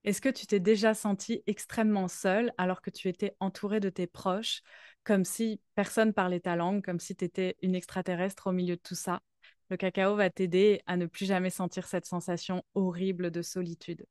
Est-ce que tu t'es déjà senti extrêmement seule alors que tu étais entourée de tes proches, comme si personne parlait ta langue, comme si tu étais une extraterrestre au milieu de tout ça? Le cacao va t'aider à ne plus jamais sentir cette sensation horrible de solitude.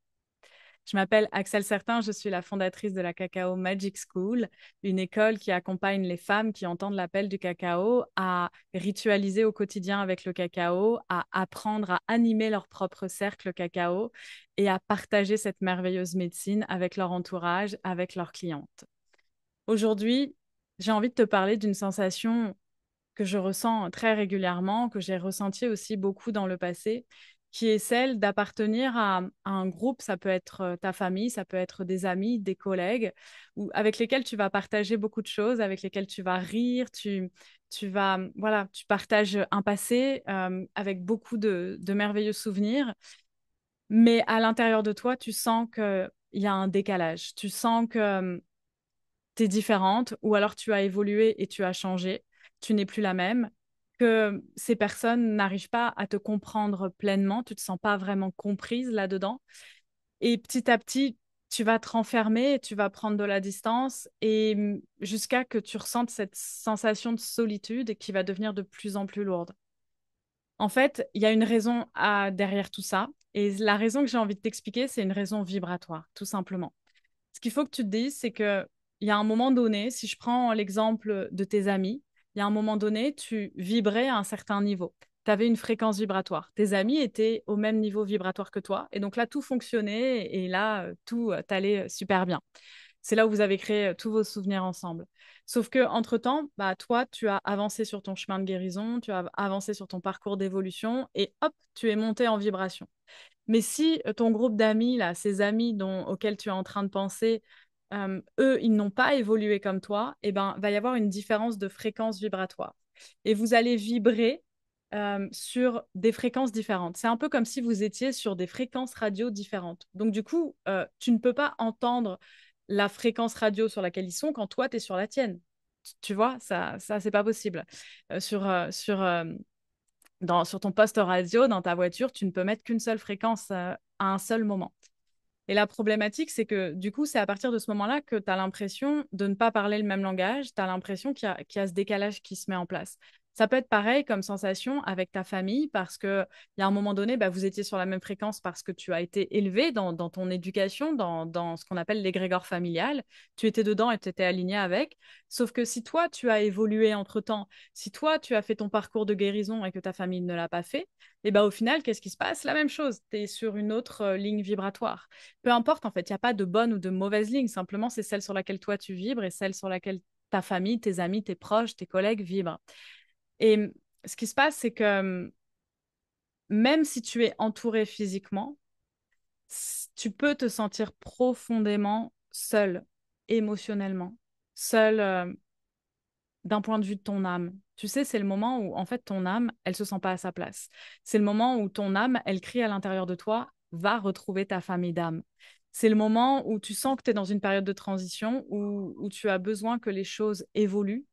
Je m'appelle Axel Certain, je suis la fondatrice de la Cacao Magic School, une école qui accompagne les femmes qui entendent l'appel du cacao à ritualiser au quotidien avec le cacao, à apprendre à animer leur propre cercle cacao et à partager cette merveilleuse médecine avec leur entourage, avec leurs clientes. Aujourd'hui, j'ai envie de te parler d'une sensation que je ressens très régulièrement, que j'ai ressenti aussi beaucoup dans le passé, qui est celle d'appartenir à un groupe. Ça peut être ta famille, ça peut être des amis, des collègues, ou, avec lesquels tu vas partager beaucoup de choses, avec lesquels tu vas rire, voilà, tu partages un passé avec beaucoup de merveilleux souvenirs, mais à l'intérieur de toi, tu sens qu'il y a un décalage, tu sens que tu es différente ou alors tu as évolué et tu as changé, tu n'es plus la même, que ces personnes n'arrivent pas à te comprendre pleinement, tu ne te sens pas vraiment comprise là-dedans. Et petit à petit, tu vas te renfermer, tu vas prendre de la distance et jusqu'à que tu ressentes cette sensation de solitude qui va devenir de plus en plus lourde. En fait, il y a une raison derrière tout ça. Et la raison que j'ai envie de t'expliquer, c'est une raison vibratoire, tout simplement. Ce qu'il faut que tu te dises, c'est que il y a un moment donné, si je prends l'exemple de tes amis, il y a un moment donné, tu vibrais à un certain niveau. Tu avais une fréquence vibratoire. Tes amis étaient au même niveau vibratoire que toi. Et donc là, tout fonctionnait et là, tout allait super bien. C'est là où vous avez créé tous vos souvenirs ensemble. Sauf que entre-temps, bah, toi, tu as avancé sur ton chemin de guérison, tu as avancé sur ton parcours d'évolution et hop, tu es monté en vibration. Mais si ton groupe d'amis, là, ces amis auxquels tu es en train de penser, eux, ils n'ont pas évolué comme toi, eh ben, va y avoir une différence de fréquence vibratoire. Et vous allez vibrer sur des fréquences différentes. C'est un peu comme si vous étiez sur des fréquences radio différentes. Donc, du coup, tu ne peux pas entendre la fréquence radio sur laquelle ils sont quand toi, tu es sur la tienne. Tu vois, ça c'est pas possible. Sur ton poste radio, dans ta voiture, tu ne peux mettre qu'une seule fréquence à un seul moment. Et la problématique, c'est que du coup, c'est à partir de ce moment-là que tu as l'impression de ne pas parler le même langage, tu as l'impression qu'il y a ce décalage qui se met en place. Ça peut être pareil comme sensation avec ta famille parce qu'il y a un moment donné, bah, vous étiez sur la même fréquence parce que tu as été élevé dans ton éducation, dans ce qu'on appelle l'égrégore familial. Tu étais dedans et tu étais aligné avec. Sauf que si toi, tu as évolué entre-temps, si toi, tu as fait ton parcours de guérison et que ta famille ne l'a pas fait, et bah, au final, qu'est-ce qui se passe? La même chose, tu es sur une autre ligne vibratoire. Peu importe, en fait, il n'y a pas de bonne ou de mauvaise ligne. Simplement, c'est celle sur laquelle toi tu vibres et celle sur laquelle ta famille, tes amis, tes proches, tes collègues vibrent. Et ce qui se passe, c'est que même si tu es entouré physiquement, tu peux te sentir profondément seul, émotionnellement, seul d'un point de vue de ton âme. Tu sais, c'est le moment où, en fait, ton âme, elle se sent pas à sa place. C'est le moment où ton âme, elle crie à l'intérieur de toi, va retrouver ta famille d'âme. C'est le moment où tu sens que tu es dans une période de transition, où tu as besoin que les choses évoluent,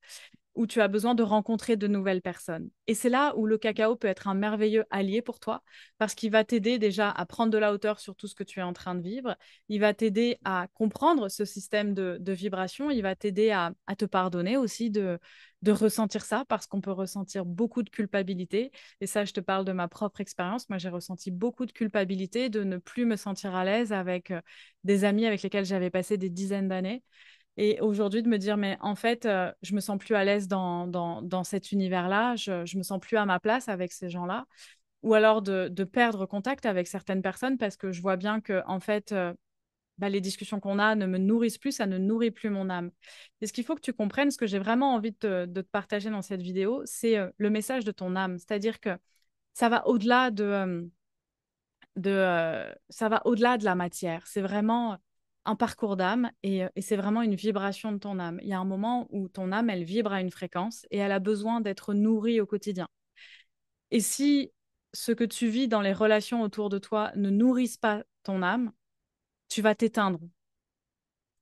où tu as besoin de rencontrer de nouvelles personnes. Et c'est là où le cacao peut être un merveilleux allié pour toi, parce qu'il va t'aider déjà à prendre de la hauteur sur tout ce que tu es en train de vivre, il va t'aider à comprendre ce système de vibration, il va t'aider à te pardonner aussi de ressentir ça, parce qu'on peut ressentir beaucoup de culpabilité. Et ça, je te parle de ma propre expérience. Moi, j'ai ressenti beaucoup de culpabilité de ne plus me sentir à l'aise avec des amis avec lesquels j'avais passé des dizaines d'années. Et aujourd'hui, de me dire, mais en fait, je me sens plus à l'aise dans cet univers-là, je me sens plus à ma place avec ces gens-là. Ou alors de perdre contact avec certaines personnes parce que je vois bien que, en fait, bah, les discussions qu'on a ne me nourrissent plus, ça ne nourrit plus mon âme. Et ce qu'il faut que tu comprennes, ce que j'ai vraiment envie de te partager dans cette vidéo, c'est le message de ton âme. C'est-à-dire que ça va au-delà ça va au-delà de la matière. C'est vraiment un parcours d'âme et c'est vraiment une vibration de ton âme. Il y a un moment où ton âme, elle vibre à une fréquence et elle a besoin d'être nourrie au quotidien. Et si ce que tu vis dans les relations autour de toi ne nourrissent pas ton âme, tu vas t'éteindre.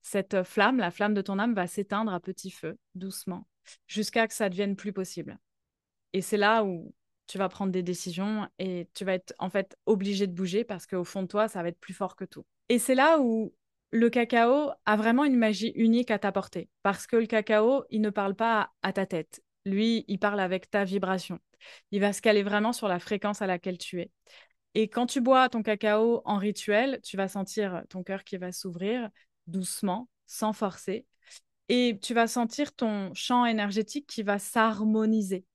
Cette flamme, la flamme de ton âme va s'éteindre à petit feu, doucement, jusqu'à que ça devienne plus possible. Et c'est là où tu vas prendre des décisions et tu vas être en fait obligé de bouger parce qu'au fond de toi, ça va être plus fort que tout. Et c'est là où le cacao a vraiment une magie unique à t'apporter. Parce que le cacao, il ne parle pas à ta tête. Lui, il parle avec ta vibration. Il va se caler vraiment sur la fréquence à laquelle tu es. Et quand tu bois ton cacao en rituel, tu vas sentir ton cœur qui va s'ouvrir doucement, sans forcer. Et tu vas sentir ton champ énergétique qui va s'harmoniser.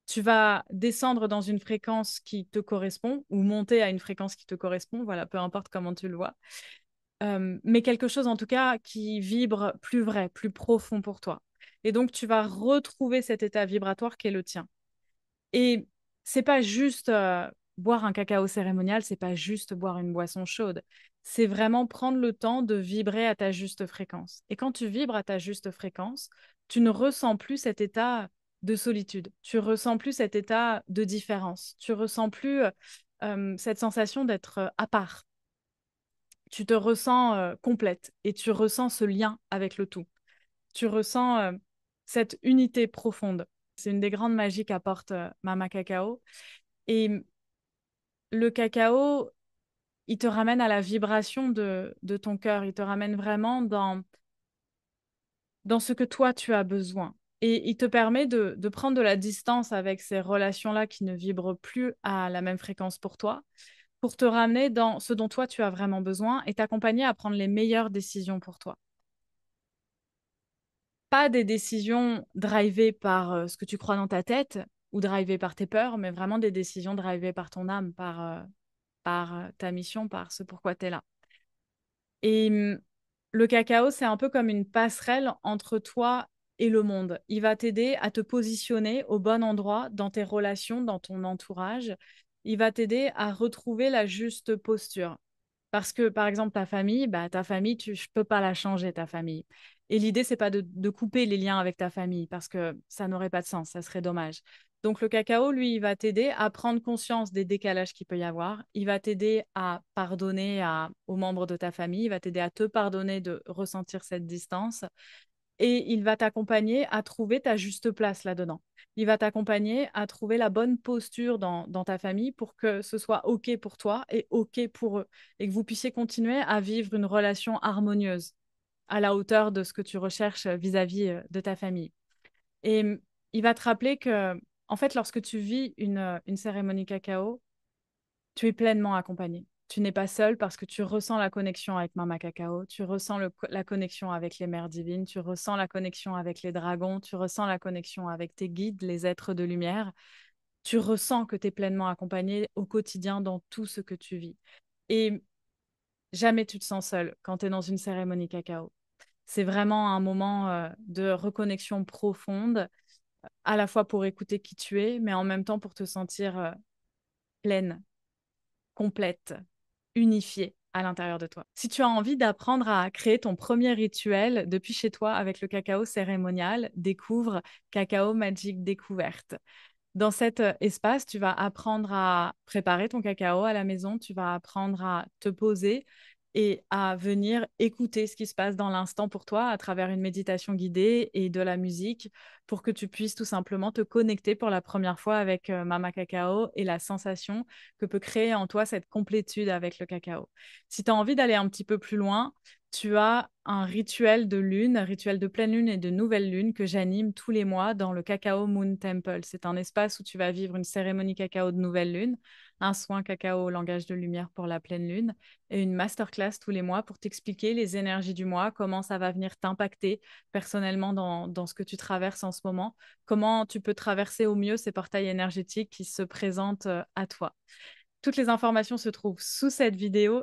Tu vas descendre dans une fréquence qui te correspond ou monter à une fréquence qui te correspond, voilà, peu importe comment tu le vois. Mais quelque chose en tout cas qui vibre plus vrai, plus profond pour toi. Et donc, tu vas retrouver cet état vibratoire qui est le tien. Et c'est pas juste boire un cacao cérémonial, c'est pas juste boire une boisson chaude. C'est vraiment prendre le temps de vibrer à ta juste fréquence. Et quand tu vibres à ta juste fréquence, tu ne ressens plus cet état de solitude. Tu ressens plus cet état de différence. Tu ressens plus cette sensation d'être à part. Tu te ressens complète et tu ressens ce lien avec le tout. Tu ressens cette unité profonde. C'est une des grandes magies qu'apporte Mama Cacao. Et le cacao, il te ramène à la vibration de ton cœur. Il te ramène vraiment dans ce que toi, tu as besoin. Et il te permet de prendre de la distance avec ces relations-là qui ne vibrent plus à la même fréquence pour toi, pour te ramener dans ce dont toi, tu as vraiment besoin et t'accompagner à prendre les meilleures décisions pour toi. Pas des décisions drivées par ce que tu crois dans ta tête ou drivées par tes peurs, mais vraiment des décisions drivées par ton âme, par ta mission, par ce pourquoi tu es là. Et le cacao, c'est un peu comme une passerelle entre toi et le monde. Il va t'aider à te positionner au bon endroit dans tes relations, dans ton entourage. Il va t'aider à retrouver la juste posture. Parce que, par exemple, ta famille, je peux pas la changer, ta famille. Et l'idée, c'est pas de couper les liens avec ta famille, parce que ça n'aurait pas de sens, ça serait dommage. Donc, le cacao, lui, il va t'aider à prendre conscience des décalages qu'il peut y avoir. Il va t'aider à pardonner aux membres de ta famille. Il va t'aider à te pardonner de ressentir cette distance. Et il va t'accompagner à trouver ta juste place là-dedans. Il va t'accompagner à trouver la bonne posture dans ta famille pour que ce soit OK pour toi et OK pour eux. Et que vous puissiez continuer à vivre une relation harmonieuse à la hauteur de ce que tu recherches vis-à-vis de ta famille. Et il va te rappeler que, en fait, lorsque tu vis une cérémonie cacao, tu es pleinement accompagné. Tu n'es pas seul parce que tu ressens la connexion avec Mama Cacao, tu ressens la connexion avec les mères divines, tu ressens la connexion avec les dragons, tu ressens la connexion avec tes guides, les êtres de lumière. Tu ressens que tu es pleinement accompagné au quotidien dans tout ce que tu vis. Et jamais tu te sens seul quand tu es dans une cérémonie cacao. C'est vraiment un moment de reconnexion profonde, à la fois pour écouter qui tu es, mais en même temps pour te sentir pleine, complète, unifiée à l'intérieur de toi. Si tu as envie d'apprendre à créer ton premier rituel depuis chez toi avec le cacao cérémonial, découvre Cacao Magic Découverte. Dans cet espace, tu vas apprendre à préparer ton cacao à la maison, tu vas apprendre à te poser et à venir écouter ce qui se passe dans l'instant pour toi à travers une méditation guidée et de la musique pour que tu puisses tout simplement te connecter pour la première fois avec Mama Cacao et la sensation que peut créer en toi cette complétude avec le cacao. Si tu as envie d'aller un petit peu plus loin, tu as un rituel de lune, un rituel de pleine lune et de nouvelle lune que j'anime tous les mois dans le Cacao Moon Temple. C'est un espace où tu vas vivre une cérémonie cacao de nouvelle lune, un soin cacao au langage de lumière pour la pleine lune et une masterclass tous les mois pour t'expliquer les énergies du mois, comment ça va venir t'impacter personnellement dans ce que tu traverses en ce moment, comment tu peux traverser au mieux ces portails énergétiques qui se présentent à toi. Toutes les informations se trouvent sous cette vidéo